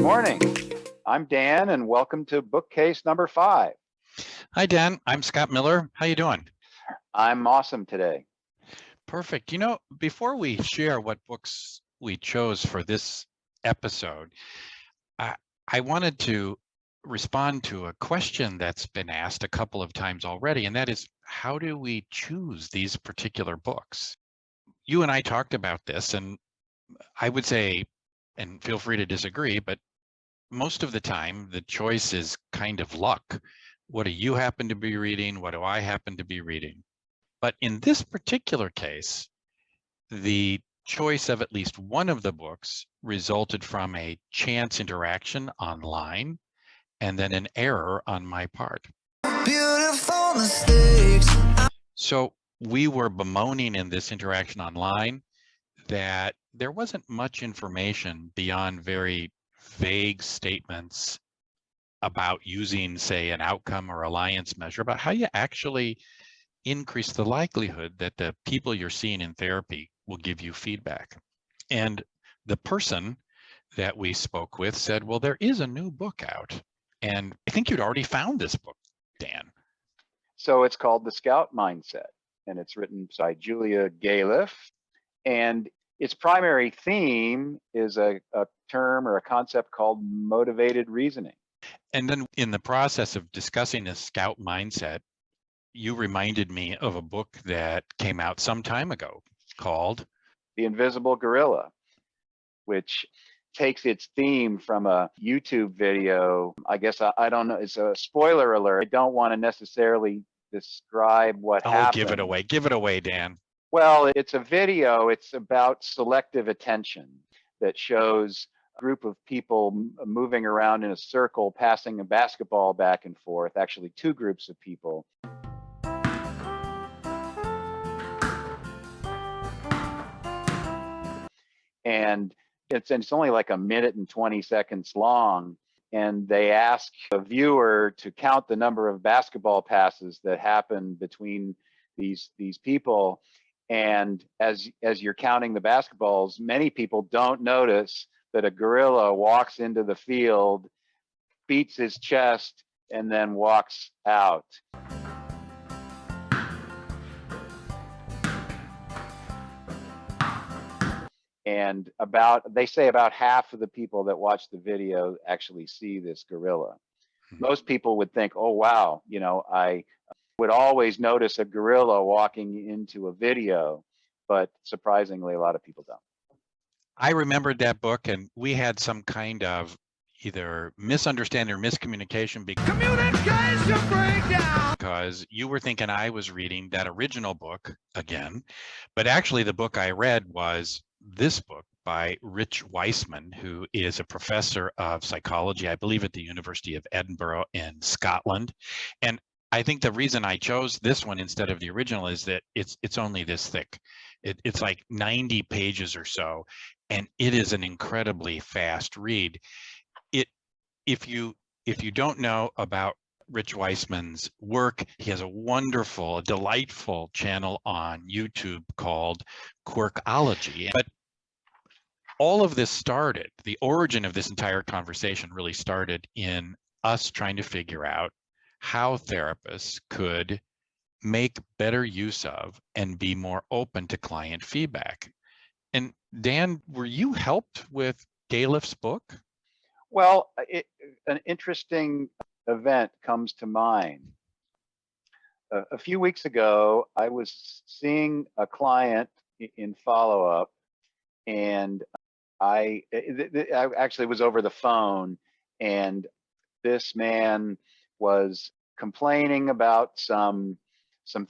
morning. I'm Dan, and welcome to Bookcase number 5. Hi, Dan. I'm Scott Miller. How you doing? I'm awesome today. Perfect. You know, before we share what books we chose for this episode, I wanted to respond to a question that's been asked a couple of times already, and that is, how do we choose these particular books? You and I talked about this, and I would say, and feel free to disagree, but most of the time, the choice is kind of luck. What do you happen to be reading? What do I happen to be reading? But in this particular case, the choice of at least one of the books resulted from a chance interaction online and then an error on my part. Beautiful mistakes. So we were bemoaning in this interaction online that there wasn't much information beyond very vague statements about using, say, an outcome or alliance measure, about how you actually increase the likelihood that the people you're seeing in therapy will give you feedback. And the person that we spoke with said, well, there is a new book out. And I think you'd already found this book, Dan. So it's called The Scout Mindset, and it's written by Julia Galef. And its primary theme is a term or a concept called motivated reasoning. And then in the process of discussing the Scout Mindset, you reminded me of a book that came out some time ago called The Invisible Gorilla, which takes its theme from a YouTube video. I guess I don't know. It's a spoiler alert. I don't want to necessarily describe what happened. Give it away. Give it away, Dan. Well, it's a video. It's about selective attention that shows a group of people moving around in a circle, passing a basketball back and forth, actually two groups of people. And it's only like a minute and 20 seconds long. And they ask a viewer to count the number of basketball passes that happen between these people. And as you're counting the basketballs, many people don't notice that a gorilla walks into the field, beats his chest, and then walks out. And they say about half of the people that watch the video actually see this gorilla. Most people would think, oh, wow, I would always notice a gorilla walking into a video, but surprisingly, a lot of people don't. I remembered that book, and we had some kind of either misunderstanding or miscommunication because you were thinking I was reading that original book again, but actually the book I read was this book by Rich Weissman, who is a professor of psychology, I believe at the University of Edinburgh in Scotland. And I think the reason I chose this one instead of the original is that it's only this thick. It's like 90 pages or so, and it is an incredibly fast read. If you don't know about Rich Weissman's work, he has a wonderful, delightful channel on YouTube called Quirkology. But all of this started, the origin of this entire conversation really started in us trying to figure out how therapists could make better use of and be more open to client feedback. And Dan, were you helped with Galef's book? Well, an interesting event comes to mind. A few weeks ago, I was seeing a client in follow-up, and I actually was over the phone, and this man was complaining about some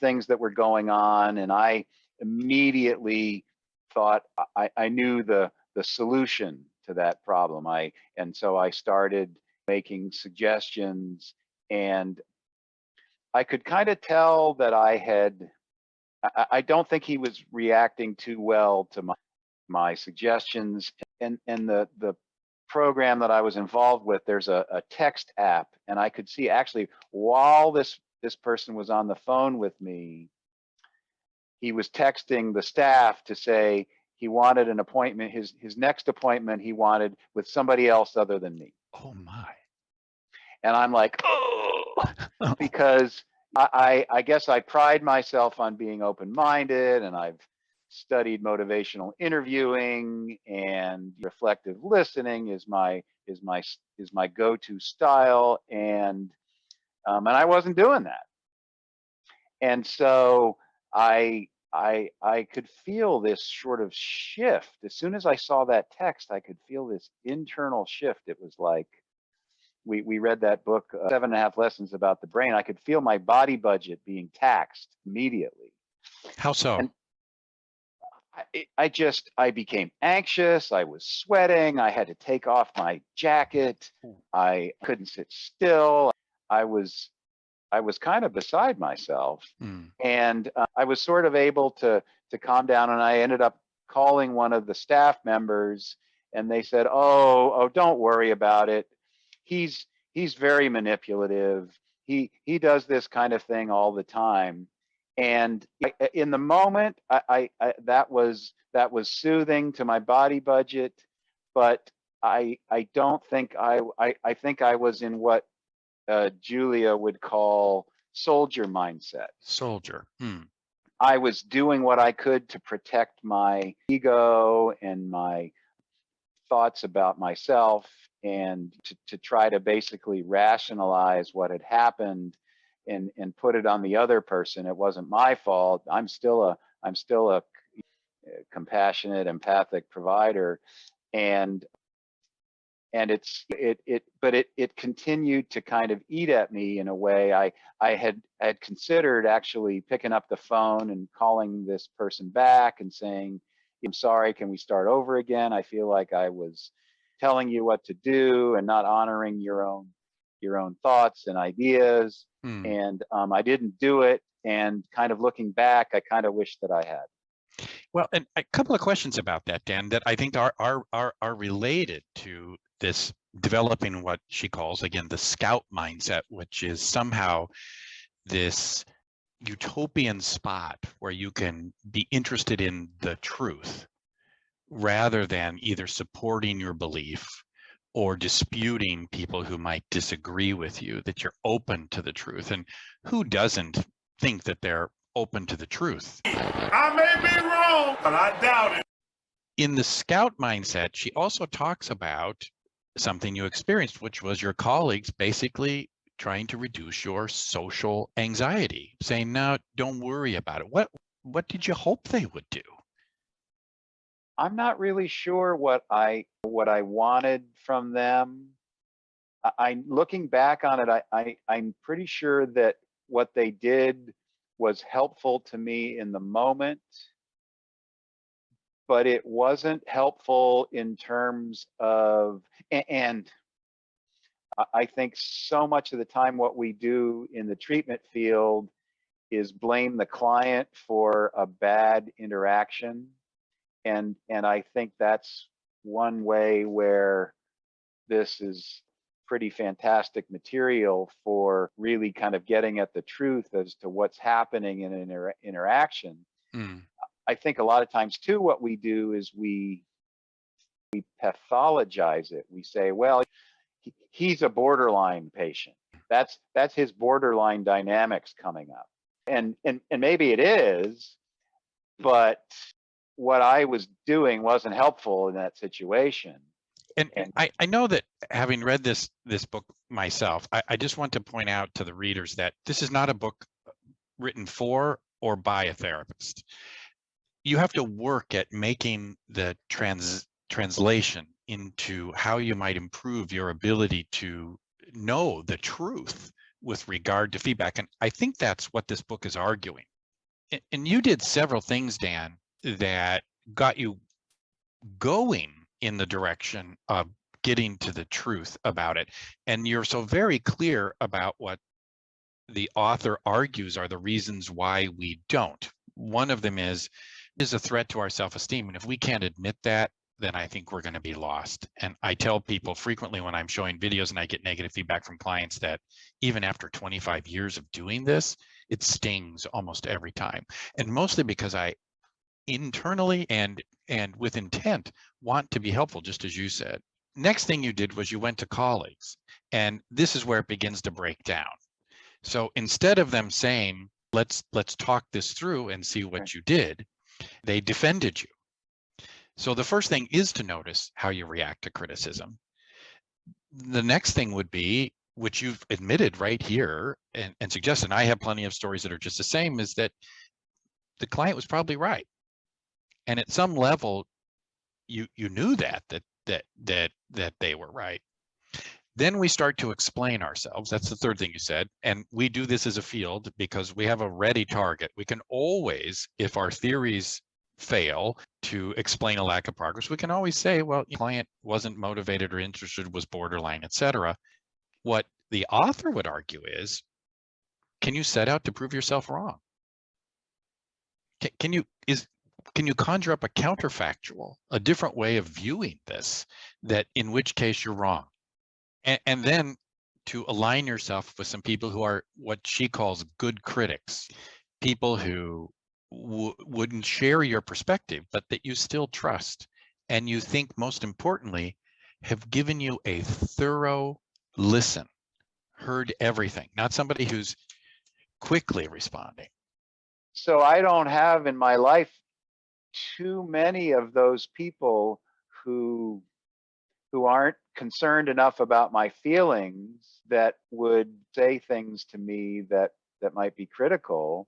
things that were going on, and I immediately thought I knew the solution to that problem. And so I started making suggestions, and I could kind of tell that I don't think he was reacting too well to my suggestions. And the program that I was involved with, there's a text app, and I could see actually while this person was on the phone with me, he was texting the staff to say he wanted an appointment. His next appointment he wanted with somebody else other than me. Oh my. And I'm like, oh, because I guess I pride myself on being open-minded, and I've studied motivational interviewing, and reflective listening is my go-to style, and I wasn't doing that. And so I could feel this sort of shift. As soon as I saw that text, I could feel this internal shift. It was like, we read that book, 7.5 Lessons About the Brain. I could feel my body budget being taxed immediately. How so? And I became anxious. I was sweating. I had to take off my jacket. I couldn't sit still. I was kind of beside myself. And I was sort of able to calm down, and I ended up calling one of the staff members, and they said, oh, don't worry about it. He's very manipulative. He does this kind of thing all the time. And in the moment, that was soothing to my body budget, but I don't think I think I was in what Julia would call soldier mindset. Soldier. I was doing what I could to protect my ego and my thoughts about myself, and to try to basically rationalize what had happened and put it on the other person. It wasn't my fault. I'm still a compassionate, empathic provider, and it continued to kind of eat at me in a way. I had considered actually picking up the phone and calling this person back and saying, I'm sorry, can we start over again? I feel like I was telling you what to do and not honoring your own thoughts and ideas. And I didn't do it. And kind of looking back, I kind of wish that I had. Well, and a couple of questions about that, Dan, that I think are related to this developing what she calls, again, the scout mindset, which is somehow this utopian spot where you can be interested in the truth rather than either supporting your belief or disputing people who might disagree with you, that you're open to the truth. And who doesn't think that they're open to the truth? I may be wrong, but I doubt it. In the scout mindset, she also talks about something you experienced, which was your colleagues basically trying to reduce your social anxiety, saying, no, don't worry about it. What did you hope they would do? I'm not really sure what I wanted from them. Looking back on it, I'm pretty sure that what they did was helpful to me in the moment, but it wasn't helpful in terms of, and I think so much of the time what we do in the treatment field is blame the client for a bad interaction. And I think that's one way where this is pretty fantastic material for really kind of getting at the truth as to what's happening in an interaction. I think a lot of times too, what we do is we pathologize it. We say, well, he's a borderline patient. That's his borderline dynamics coming up. And maybe it is, but what I was doing wasn't helpful in that situation. And I know that, having read this book myself, I just want to point out to the readers that this is not a book written for or by a therapist. You have to work at making the translation into how you might improve your ability to know the truth with regard to feedback. And I think that's what this book is arguing. And you did several things, Dan, that got you going in the direction of getting to the truth about it. And you're so very clear about what the author argues are the reasons why we don't. One of them is a threat to our self-esteem. And if we can't admit that, then I think we're going to be lost. And I tell people frequently when I'm showing videos and I get negative feedback from clients that even after 25 years of doing this, it stings almost every time. And mostly because I internally and with intent want to be helpful, just as you said. Next thing you did was you went to colleagues, and this is where it begins to break down. So instead of them saying, let's talk this through and see what you did, they defended you. So the first thing is to notice how you react to criticism. The next thing would be, which you've admitted right here and suggested, and I have plenty of stories that are just the same, is that the client was probably right. And at some level, you knew that they were right. Then we start to explain ourselves. That's the third thing you said. And we do this as a field because we have a ready target. We can always, if our theories fail to explain a lack of progress, we can always say, well, the client wasn't motivated or interested, was borderline, etc. What the author would argue is, can you set out to prove yourself wrong? Can you conjure up a counterfactual, a different way of viewing this, that in which case you're wrong? And then to align yourself with some people who are what she calls good critics, people who wouldn't share your perspective, but that you still trust. And you think, most importantly, have given you a thorough listen, heard everything, not somebody who's quickly responding. So I don't have in my life too many of those people who aren't concerned enough about my feelings that would say things to me that might be critical.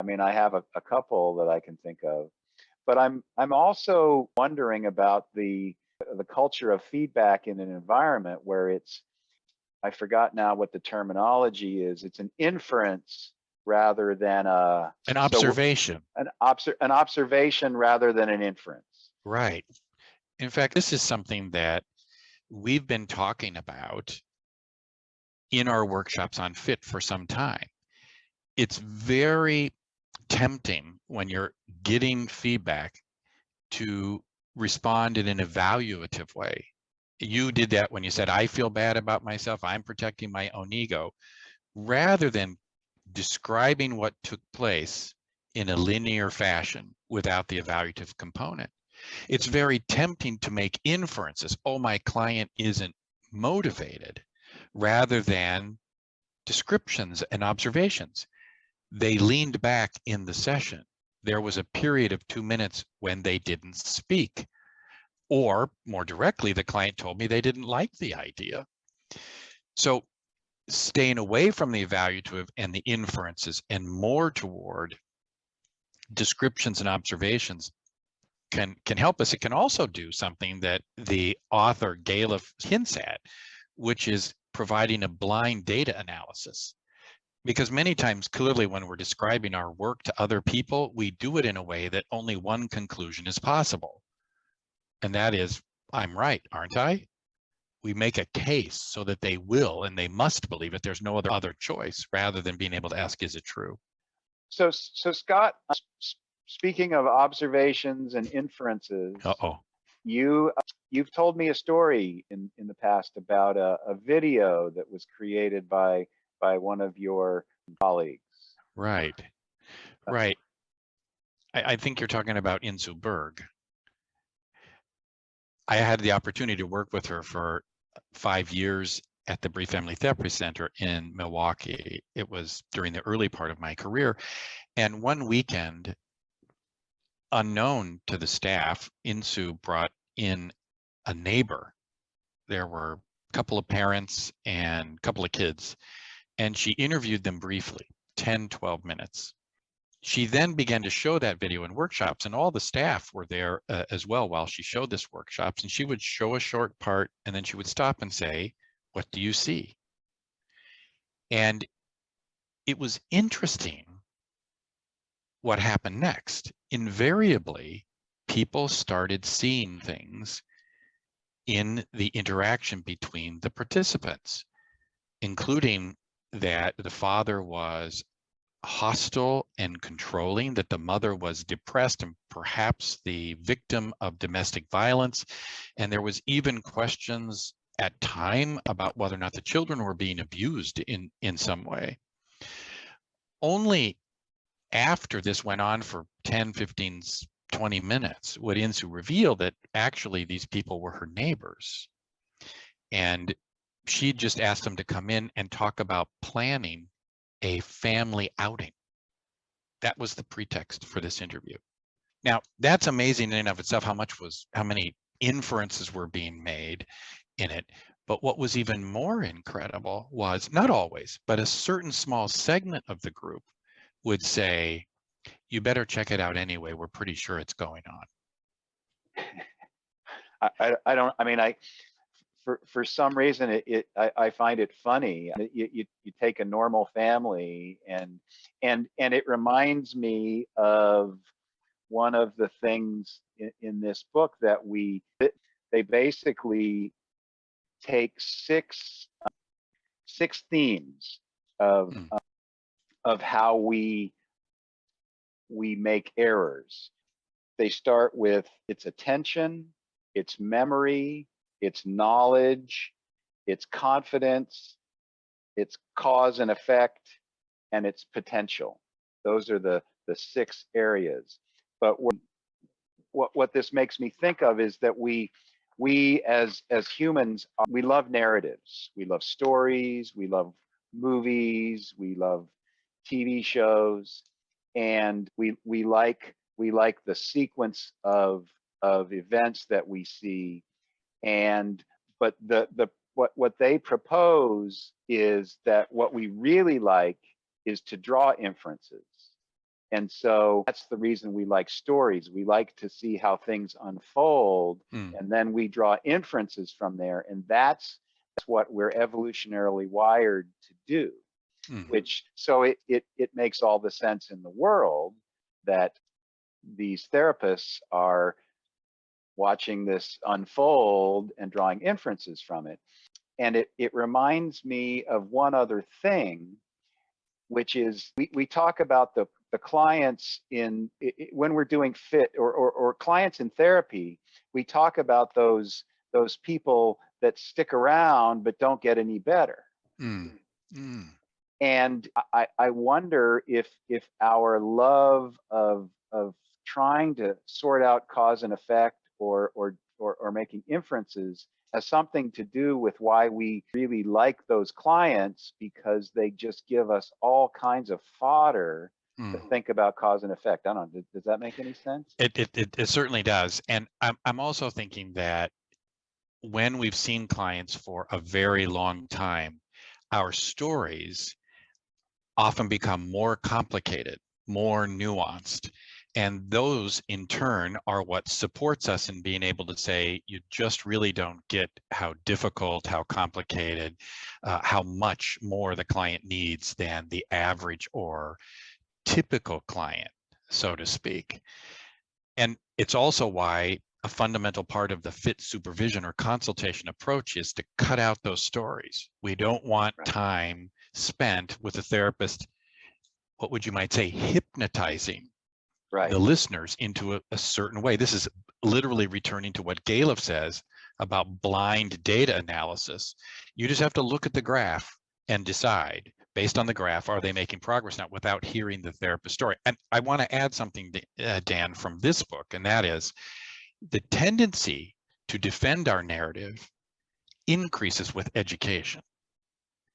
I mean, I have a couple that I can think of, but I'm also wondering about the culture of feedback in an environment where it's, I forgot now what the terminology is. It's an inference rather than an observation. So an observation rather than an inference. Right. In fact, this is something that we've been talking about in our workshops on FIT for some time. It's very tempting when you're getting feedback to respond in an evaluative way. You did that when you said, I feel bad about myself, I'm protecting my own ego, rather than describing what took place in a linear fashion without the evaluative component. It's very tempting to make inferences. Oh, my client isn't motivated, rather than descriptions and observations. They leaned back in the session. There was a period of 2 minutes when they didn't speak. Or more directly, the client told me they didn't like the idea. So staying away from the evaluative and the inferences and more toward descriptions and observations can help us. It can also do something that the author Galef hints at, which is providing a blind data analysis. Because many times, clearly, when we're describing our work to other people, we do it in a way that only one conclusion is possible. And that is, I'm right, aren't I? We make a case so that they will and they must believe it. There's no other choice, rather than being able to ask, is it true? So Scott, speaking of observations and inferences, you've told me a story in the past about a video that was created by one of your colleagues. Right. I think you're talking about Insu Berg. I had the opportunity to work with her for 5 years at the Brief Family Therapy Center in Milwaukee. It was during the early part of my career. And one weekend, unknown to the staff, Insu brought in a neighbor. There were a couple of parents and a couple of kids, and she interviewed them briefly, 10, 12 minutes. She then began to show that video in workshops, and all the staff were there as well while she showed this workshops. And she would show a short part, and then she would stop and say, what do you see? And it was interesting what happened next. Invariably, people started seeing things in the interaction between the participants, including that the father was hostile and controlling, that the mother was depressed and perhaps the victim of domestic violence. And there was even questions at time about whether or not the children were being abused in some way. Only after this went on for 10, 15 20 minutes would Insu reveal that actually these people were her neighbors. And she just asked them to come in and talk about planning a family outing. That was the pretext for this interview. Now, that's amazing in and of itself, how many inferences were being made in it. But what was even more incredible was, not always, but a certain small segment of the group would say, you better check it out anyway. We're pretty sure it's going on. I mean, for some reason, I find it funny. You take a normal family and it reminds me of one of the things in this book that they basically take six themes of how we make errors. They start with its attention, its memory, its knowledge, its confidence, its cause and effect, and its potential. Those are the 6 areas. But what this makes me think of is that we as humans, we love narratives. We love stories, we love movies, we love TV shows, and we like the sequence of events that we see. And but what they propose is that what we really like is to draw inferences. And so that's the reason we like stories. We like to see how things unfold, and then we draw inferences from there. And that's what we're evolutionarily wired to do. Which, so it makes all the sense in the world that these therapists are watching this unfold and drawing inferences from it. And it reminds me of one other thing, which is we talk about the clients when we're doing fit or clients in therapy, we talk about those people that stick around but don't get any better. And I wonder if our love of trying to sort out cause and effect or making inferences has something to do with why we really like those clients, because they just give us all kinds of fodder to think about cause and effect. I don't know. Does that make any sense? It certainly does. And I'm also thinking that when we've seen clients for a very long time, our stories often become more complicated, more nuanced. And those in turn are what supports us in being able to say, you just really don't get how difficult, how complicated, how much more the client needs than the average or typical client, so to speak. And it's also why a fundamental part of the fit supervision or consultation approach is to cut out those stories. We don't want time spent with a therapist, what would you might say, hypnotizing the listeners into a certain way. This is literally returning to what Galef says about blind data analysis. You just have to look at the graph and decide, based on the graph, are they making progress now, without hearing the therapist story. And I want to add something, Dan, from this book, and that is the tendency to defend our narrative increases with education.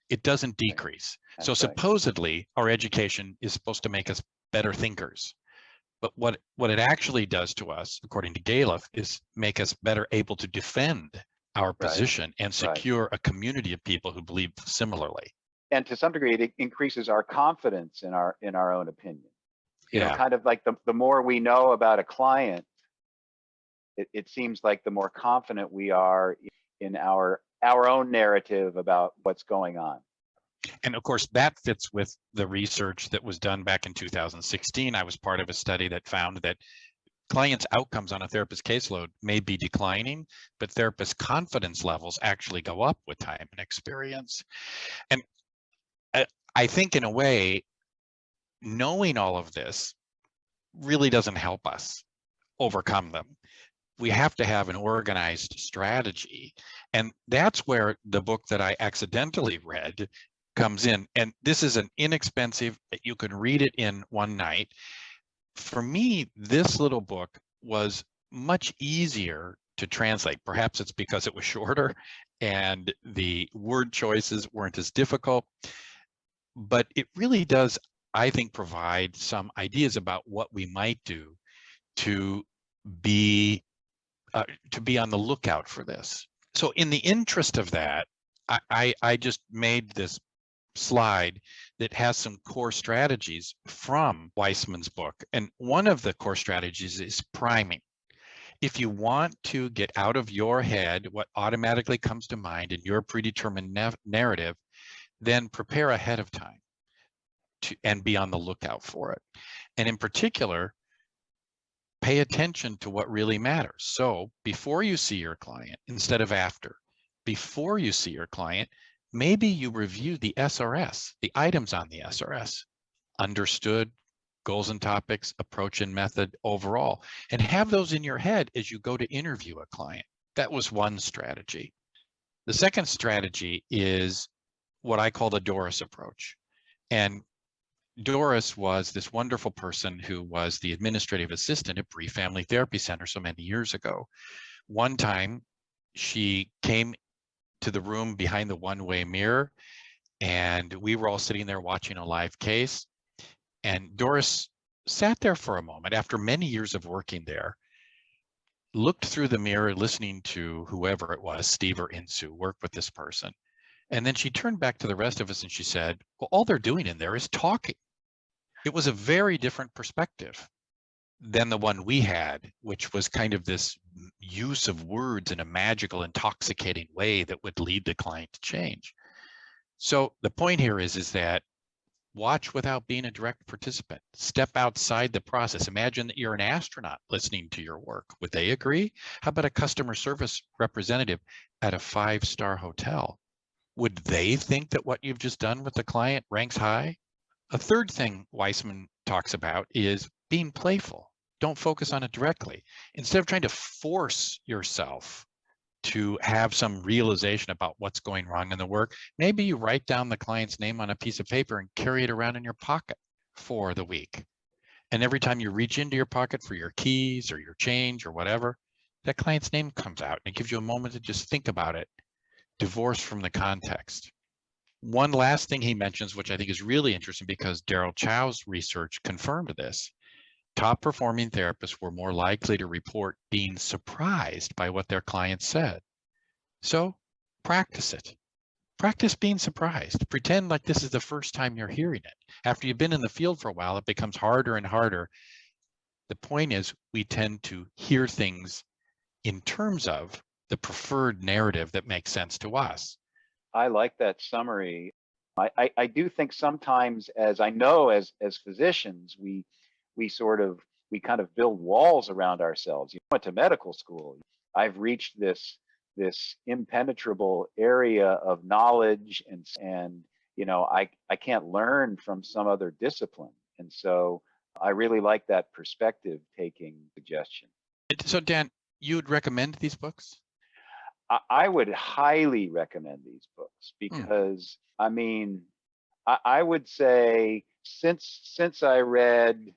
It doesn't decrease. So supposedly our education is supposed to make us better thinkers. But what it actually does to us, according to Galef, is make us better able to defend our position and secure a community of people who believe similarly. And to some degree, it increases our confidence in our own opinion. You know, kind of like the more we know about a client, it seems like the more confident we are in our own narrative about what's going on. And of course, that fits with the research that was done back in 2016. I was part of a study that found that clients' outcomes on a therapist caseload may be declining, but therapist confidence levels actually go up with time and experience. And I think in a way, knowing all of this really doesn't help us overcome them. We have to have an organized strategy. And that's where the book that I accidentally read comes in. And this is an inexpensive, you can read it in one night. for me, this little book was much easier to translate. Perhaps it's because it was shorter and the word choices weren't as difficult, but it really does, I think, provide some ideas about what we might do to be on the lookout for this. So in the interest of that, I just made this slide that has some core strategies from Weissman's book. And one of the core strategies is priming. If you want to get out of your head what automatically comes to mind in your predetermined narrative, then prepare ahead of time and be on the lookout for it. And in particular, pay attention to what really matters. So before you see your client, instead of after, before you see your client, maybe you review the SRS, the items on the SRS, understood, goals and topics, approach and method overall, and have those in your head as you go to interview a client. That was one strategy. The second strategy is what I call the Doris approach. And Doris was this wonderful person who was the administrative assistant at Bree Family Therapy Center so many years ago. One time she came to the room behind the one-way mirror, and we were all sitting there watching a live case. And Doris sat there for a moment after many years of working there, looked through the mirror, listening to whoever it was, Steve or Insu, work with this person. And then she turned back to the rest of us and she said, well, all they're doing in there is talking. It was a very different perspective than the one we had, which was kind of this use of words in a magical, intoxicating way that would lead the client to change. So the point here is that watch without being a direct participant. Step outside the process. Imagine that you're an astronaut listening to your work. Would they agree? How about a customer service representative at a 5-star hotel? Would they think that what you've just done with the client ranks high? A third thing Weissman talks about is being playful. Don't focus on it directly. Instead of trying to force yourself to have some realization about what's going wrong in the work, maybe you write down the client's name on a piece of paper and carry it around in your pocket for the week. And every time you reach into your pocket for your keys or your change or whatever, that client's name comes out and it gives you a moment to just think about it, divorced from the context. One last thing he mentions, which I think is really interesting because Daryl Chow's research confirmed this. Top performing therapists were more likely to report being surprised by what their clients said. So practice it. Practice being surprised. Pretend like this is the first time you're hearing it. After you've been in the field for a while, it becomes harder and harder. The point is we tend to hear things in terms of the preferred narrative that makes sense to us. I like that summary. I do think sometimes, as I know, as physicians, we kind of build walls around ourselves. You went to medical school. I've reached this impenetrable area of knowledge, and I can't learn from some other discipline. And so I really like that perspective taking suggestion. So Dan, you would recommend these books? I would highly recommend these books because I mean, I would say since I read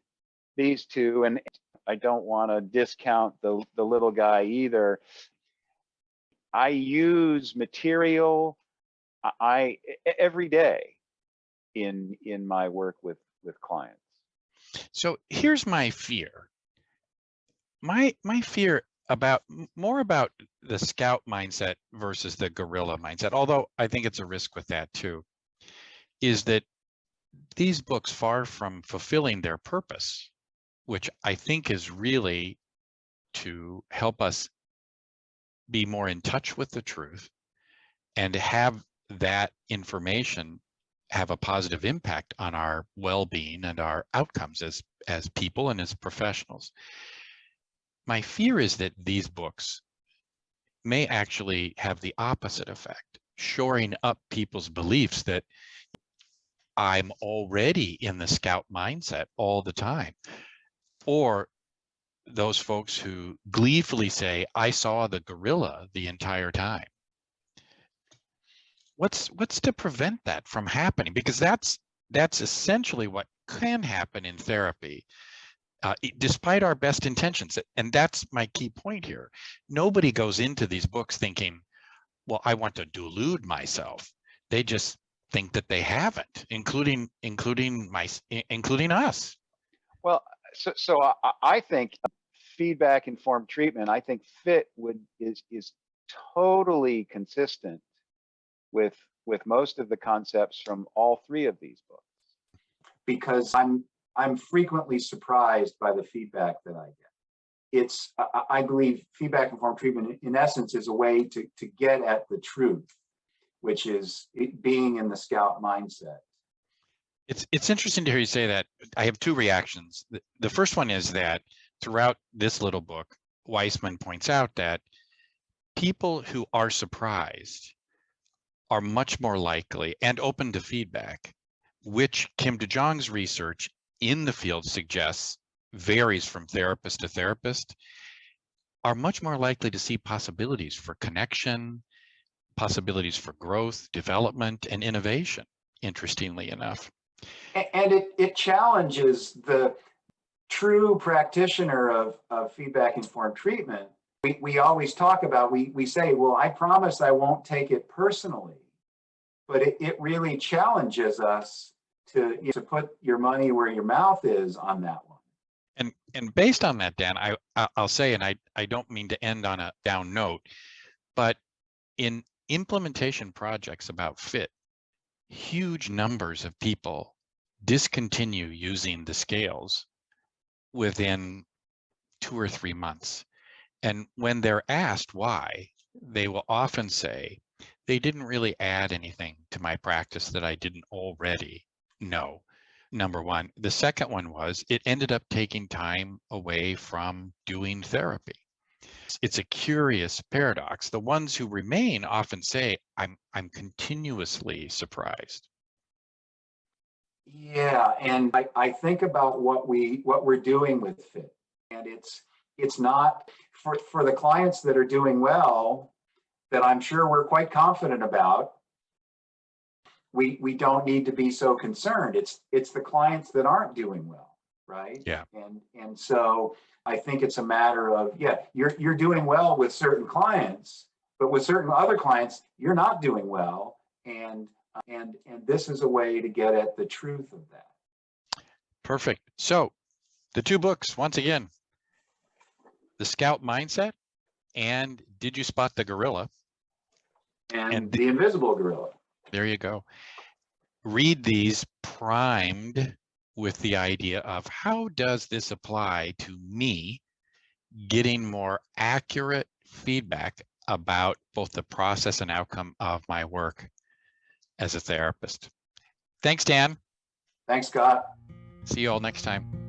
these two, and I don't want to discount the little guy either, I use material every day in my work with clients. So here's my fear. My fear more about the scout mindset versus the guerrilla mindset, although I think it's a risk with that too, is that these books, far from fulfilling their purpose, which I think is really to help us be more in touch with the truth and to have that information have a positive impact on our well-being and our outcomes as people and as professionals. My fear is that these books may actually have the opposite effect, shoring up people's beliefs that I'm already in the scout mindset all the time. Or those folks who gleefully say, I saw the gorilla the entire time. What's to prevent that from happening? Because that's essentially what can happen in therapy. despite our best intentions. And that's my key point here. Nobody goes into these books thinking, well, I want to delude myself. They just think that they haven't, including us. Well, so I think feedback informed treatment, I think FIT is totally consistent with most of the concepts from all three of these books. Because I'm frequently surprised by the feedback that I get. I believe feedback informed treatment in essence is a way to get at the truth, which is being in the scout mindset. It's interesting to hear you say that. I have two reactions. The first one is that throughout this little book, Weissman points out that people who are surprised are much more likely and open to feedback, which Kim DeJong's research in the field suggests varies from therapist to therapist, are much more likely to see possibilities for connection, possibilities for growth, development, and innovation, interestingly enough. And it challenges the true practitioner of feedback informed treatment. We always talk about, we say, well, I promise I won't take it personally, but it really challenges us to put your money where your mouth is on that one. And based on that, Dan, I'll say, and I don't mean to end on a down note, but in implementation projects about FIT, huge numbers of people discontinue using the scales within 2 or 3 months. And when they're asked why, they will often say, they didn't really add anything to my practice that I didn't already know. Number one. The second one was it ended up taking time away from doing therapy. It's a curious paradox. The ones who remain often say, I'm continuously surprised. Yeah, and I think about what we're doing with FIT, and it's not for the clients that are doing well, that I'm sure we're quite confident about. We don't need to be so concerned. It's the clients that aren't doing well, right? Yeah. And so I think it's a matter of, yeah, you're doing well with certain clients, but with certain other clients, you're not doing well. And this is a way to get at the truth of that. Perfect. So the two books, once again, The Scout Mindset and Did You Spot the Gorilla? And The Invisible Gorilla. There you go. Read these primed with the idea of how does this apply to me getting more accurate feedback about both the process and outcome of my work as a therapist. Thanks, Dan. Thanks, Scott. See you all next time.